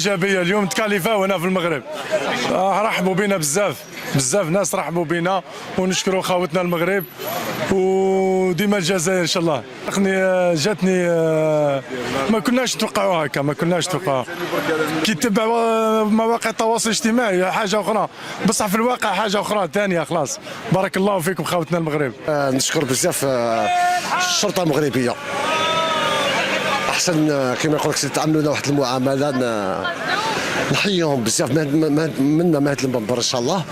ايجابيه اليوم تكاليفاو هنا في المغرب. رحبوا بنا بزاف ناس رحبوا بنا، ونشكروا خاوتنا المغرب وديما الجزائر ان شاء الله. جاتني ما كناش نتوقعوها هكا، ما كناش نتوقعوها. كي تتبع مواقع التواصل الاجتماعي حاجه اخرى، بصح في الواقع حاجه اخرى ثانيه. خلاص بارك الله فيكم خاوتنا المغرب. نشكر بزاف الشرطه المغربيه، احسن كما يقول لك تعاملوا لنا واحد المعامله نحييهم بزاف منا ما هاد المنبر ان شاء الله،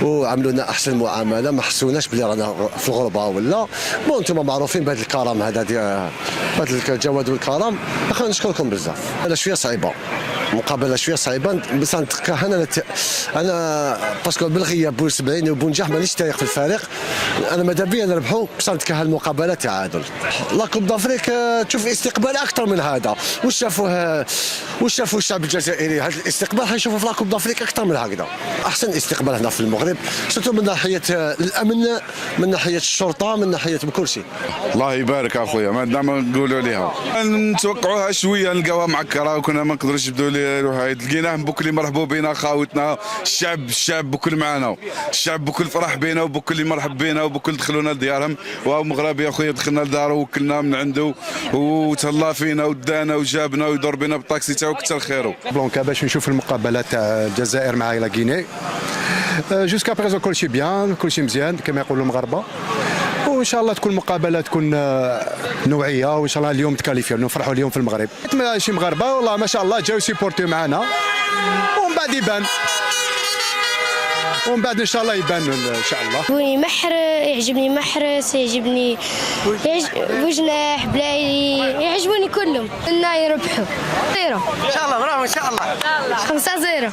وعملوا لنا احسن معامله. ما حسوناش بلي رانا في الغربه ولا بون. انتم معروفين بهذا الكرم هذا ديال هذا الجواد والكرم. اخويا نشكركم بزاف. انا شويه صعيبه مقابله، شويه صعيبه، بس نتكهن انا باسكو بالغياب بوسبعين وبونجاح مانيش تايق في الفريق. انا ماذا بيا نربحوا، بس نتكهن المقابله تعادل. لا كوب دافريك تشوف استقبال اكثر من هذا. واش شافوا الشعب الجزائري؟ هذا الاستقبال حيشوفوا في لا كوب دافريك اكثر من هكذا. احسن استقبال هنا في المغرب، سورتو من ناحيه الامن، من ناحيه الشرطه، من ناحيه كل شيء. الله يبارك اخويا، ما دام نقولوا عليها نتوقعوها شويه نلقاوها معكره، وكنا ما نقدروش نبداو لقيناه بكل مرحبوا بنا خاوتنا. الشعب بكل معنا، الشعب بكل فرح بينا وبكل مرحب بينا وبكل دخلونا لديارهم. وهو مغربي اخويا دخلنا لداره وكلنا من عنده وتهلا فينا ودانا وجابنا ويدور بنا بالطاكسي تاعو كثر خيرو. بلونكا باش نشوف المقابله تاع الجزائر مع لا غيني. جوسكا بريزون كلشي بيان، كلشي مزيان كما يقولوا المغاربه، وان شاء الله تكون مقابله تكون نوعيه، وان شاء الله اليوم تكاليفيو نفرحوا اليوم في المغرب. ماشي مغاربه والله ما شاء الله جاو سيبورتيو معنا، ومن بعد يبان، ومن بعد ان شاء الله يبان ان شاء الله. يعجبني محرس، يعجبني بوجناح بلايلي، يعجبوني كلهم. إنا يربحوا 0 ان شاء الله. برافو ان شاء الله. 5-0.